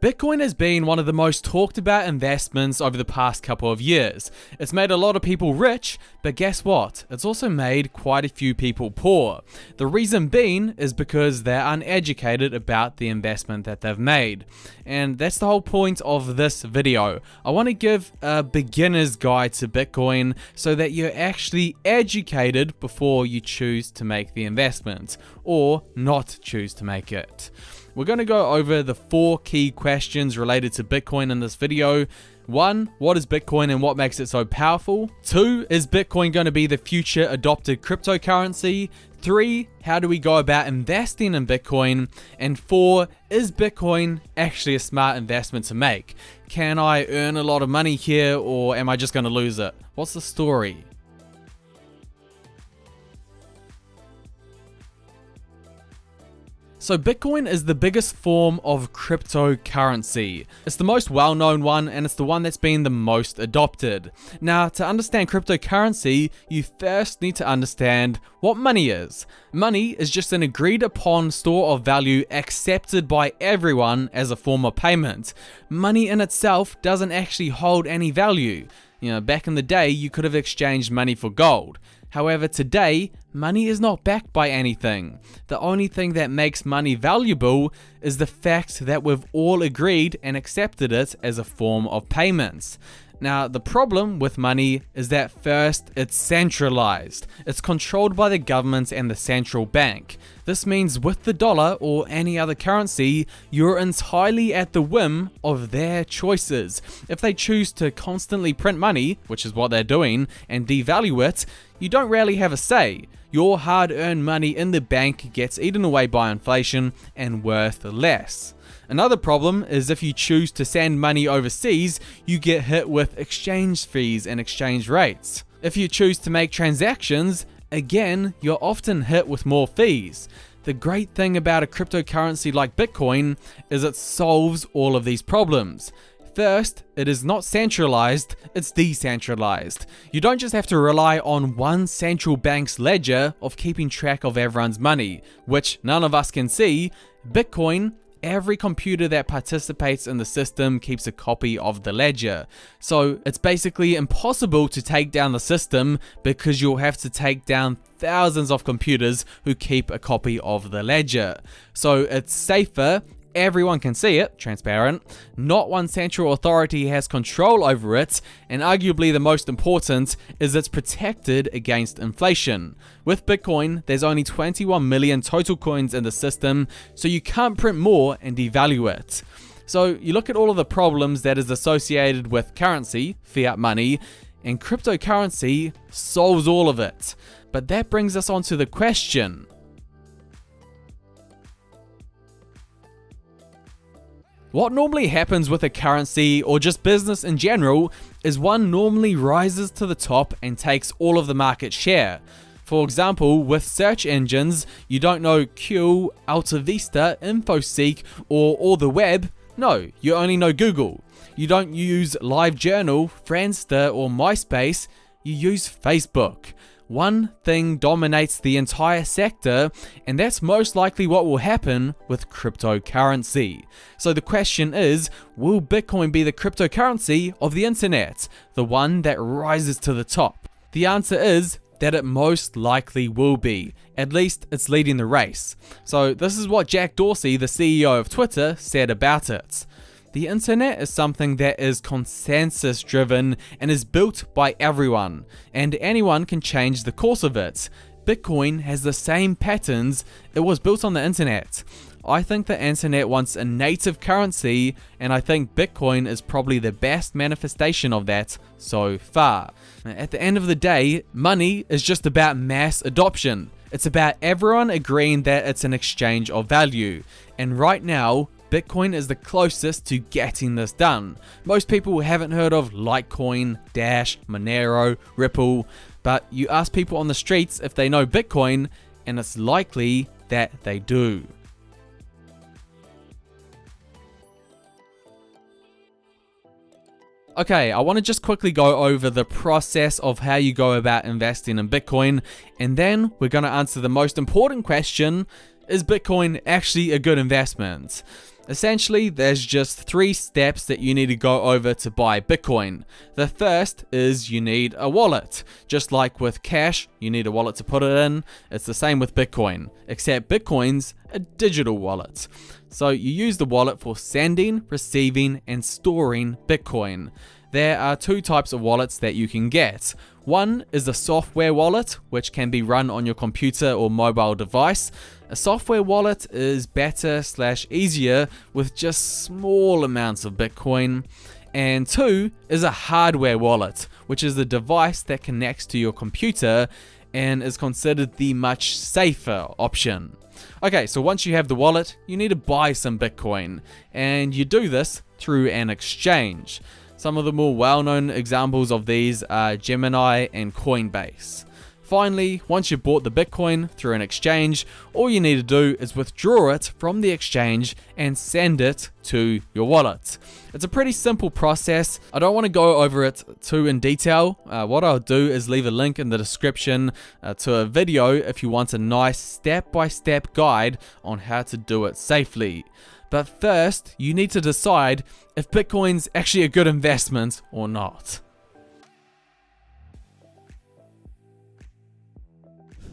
Bitcoin has been one of the most talked about investments over the past couple of years. It's made a lot of people rich, but guess what? It's also made quite a few people poor. The reason being is because they're uneducated about the investment that they've made. And that's the whole point of this video. I want to give a beginner's guide to Bitcoin so that you're actually educated before you choose to make the investment, or not choose to make it. We're going to go over the 4 key questions related to Bitcoin in this video. 1, what is Bitcoin and what makes it so powerful? 2, is Bitcoin going to be the future adopted cryptocurrency? 3, how do we go about investing in Bitcoin? And 4, is Bitcoin actually a smart investment to make? Can I earn a lot of money here, or am I just going to lose it? What's the story? So Bitcoin is the biggest form of cryptocurrency. It's the most well-known one, and it's the one that's been the most adopted. Now, to understand cryptocurrency, you first need to understand what money is. Money is just an agreed upon store of value accepted by everyone as a form of payment. Money in itself doesn't actually hold any value. Back in the day, you could have exchanged money for gold. However, today, money is not backed by anything. The only thing that makes money valuable is the fact that we've all agreed and accepted it as a form of payments. Now, the problem with money is that first, it's centralized. It's controlled by the government and the central bank. This means with the dollar or any other currency, you're entirely at the whim of their choices. If they choose to constantly print money, which is what they're doing, and devalue it, you don't really have a say. Your hard-earned money in the bank gets eaten away by inflation and worth less. Another problem is if you choose to send money overseas, you get hit with exchange fees and exchange rates. If you choose to make transactions, again, you're often hit with more fees. The great thing about a cryptocurrency like Bitcoin is it solves all of these problems. First, it is not centralized, it's decentralized. You don't just have to rely on one central bank's ledger of keeping track of everyone's money, which none of us can see. Bitcoin, every computer that participates in the system keeps a copy of the ledger. So it's basically impossible to take down the system because you'll have to take down thousands of computers who keep a copy of the ledger. So it's safer. Everyone can see it, transparent. Not one central authority has control over it, and arguably the most important is it's protected against inflation. With Bitcoin, there's only 21 million total coins in the system, so you can't print more and devalue it. So you look at all of the problems that is associated with currency, fiat money, and cryptocurrency solves all of it. But that brings us on to the question: what normally happens with a currency or just business in general is one normally rises to the top and takes all of the market share. For example, with search engines, you don't know Q, AltaVista, InfoSeek, or the web. No, you only know Google. You don't use LiveJournal, Friendster, or MySpace. You use Facebook. One thing dominates the entire sector, and that's most likely what will happen with cryptocurrency. So the question is, will Bitcoin be the cryptocurrency of the internet, the one that rises to the top? The answer is that it most likely will be. At least it's leading the race. So this is what Jack Dorsey, the CEO of Twitter, said about it. The internet is something that is consensus driven and is built by everyone, and anyone can change the course of it. Bitcoin has the same patterns. It was built on the internet. I think the internet wants a native currency, and I think Bitcoin is probably the best manifestation of that so far. At the end of the day, money is just about mass adoption. It's about everyone agreeing that it's an exchange of value. And right now, Bitcoin is the closest to getting this done. Most people haven't heard of Litecoin, Dash, Monero, Ripple, but you ask people on the streets if they know Bitcoin, and it's likely that they do. Okay, I want to just quickly go over the process of how you go about investing in Bitcoin, and then we're going to answer the most important question: is Bitcoin actually a good investment? Essentially, there's just 3 steps that you need to go over to buy Bitcoin. The first is you need a wallet. Just like with cash, you need a wallet to put it in. It's the same with Bitcoin, except Bitcoin's a digital wallet. So you use the wallet for sending, receiving, and storing Bitcoin. There are 2 types of wallets that you can get. One is a software wallet, which can be run on your computer or mobile device. A software wallet is better/easier with just small amounts of Bitcoin. And 2 is a hardware wallet, which is the device that connects to your computer and is considered the much safer option. Okay, so once you have the wallet, you need to buy some Bitcoin, and you do this through an exchange. Some of the more well-known examples of these are Gemini and Coinbase. Finally, once you've bought the Bitcoin through an exchange, all you need to do is withdraw it from the exchange and send it to your wallet. It's a pretty simple process. I don't want to go over it too in detail. What I'll do is leave a link in the description to a video if you want a nice step-by-step guide on how to do it safely. But first, you need to decide if Bitcoin's actually a good investment or not.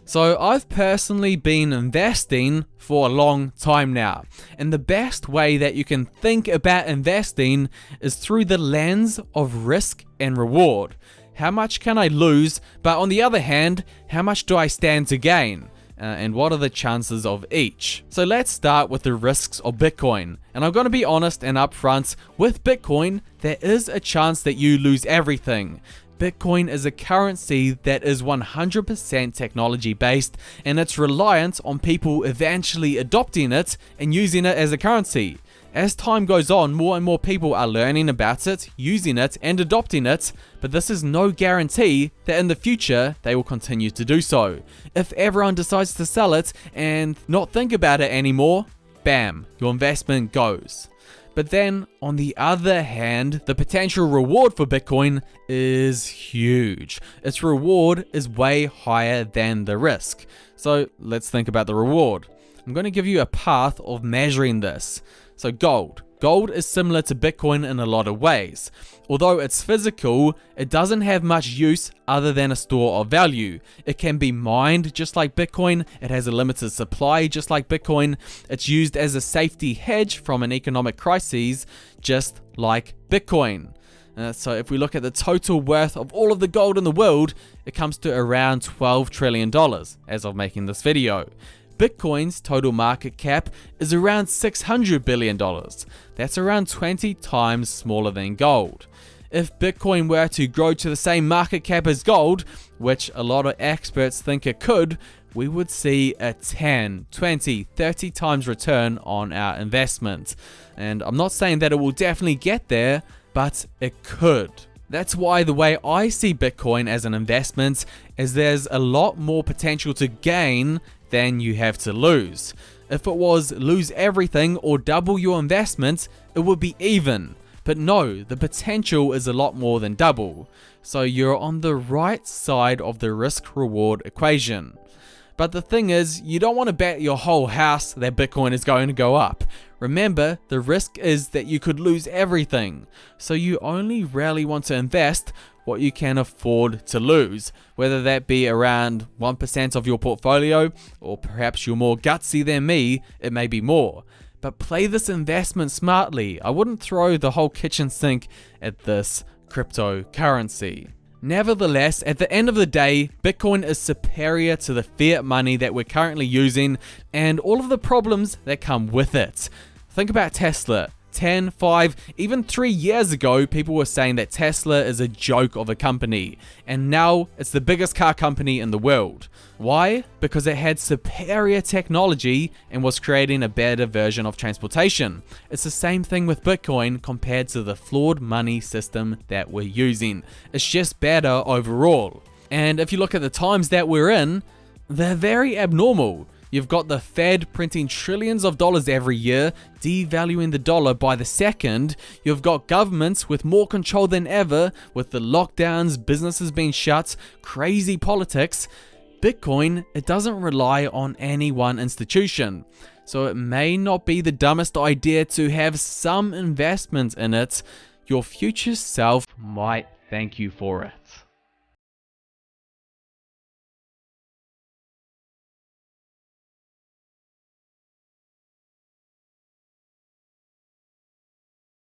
So I've personally been investing for a long time now, and the best way that you can think about investing is through the lens of risk and reward. How much can I lose, but on the other hand, how much do I stand to gain? And what are the chances of each? So let's start with the risks of Bitcoin. And I'm going to be honest and upfront, with Bitcoin, there is a chance that you lose everything. Bitcoin is a currency that is 100% technology based, and it's reliant on people eventually adopting it and using it as a currency. As time goes on, more and more people are learning about it, using it, and adopting it, but this is no guarantee that in the future they will continue to do so. If everyone decides to sell it and not think about it anymore, bam, your investment goes. But then, on the other hand, the potential reward for Bitcoin is huge. Its reward is way higher than the risk. So let's think about the reward. I'm going to give you a path of measuring this. So gold. Gold is similar to Bitcoin in a lot of ways. Although it's physical, it doesn't have much use other than a store of value. It can be mined just like Bitcoin. It has a limited supply just like Bitcoin. It's used as a safety hedge from an economic crisis just like Bitcoin. So if we look at the total worth of all of the gold in the world, it comes to around $12 trillion as of making this video. Bitcoin's total market cap is around $600 billion. That's around 20 times smaller than gold. If Bitcoin were to grow to the same market cap as gold, which a lot of experts think it could, we would see a 10, 20, 30 times return on our investment. And I'm not saying that it will definitely get there, but it could. That's why the way I see Bitcoin as an investment is there's a lot more potential to gain than you have to lose. If it was lose everything or double your investment, it would be even. But no, the potential is a lot more than double. So you're on the right side of the risk-reward equation. But the thing is, you don't want to bet your whole house that Bitcoin is going to go up. Remember, the risk is that you could lose everything. So you only really want to invest what you can afford to lose, whether that be around 1% of your portfolio, or perhaps you're more gutsy than me, it may be more. But play this investment smartly. I wouldn't throw the whole kitchen sink at this cryptocurrency. Nevertheless, at the end of the day, Bitcoin is superior to the fiat money that we're currently using and all of the problems that come with it. Think about Tesla. 10, 5, even 3 years ago, people were saying that Tesla is a joke of a company, and now it's the biggest car company in the world. Why? Because it had superior technology and was creating a better version of transportation. It's the same thing with Bitcoin compared to the flawed money system that we're using. It's just better overall. And if you look at the times that we're in, they're very abnormal. You've got the Fed printing trillions of dollars every year, devaluing the dollar by the second. You've got governments with more control than ever, with the lockdowns, businesses being shut, crazy politics. Bitcoin, it doesn't rely on any one institution, so it may not be the dumbest idea to have some investment in it. Your future self might thank you for it.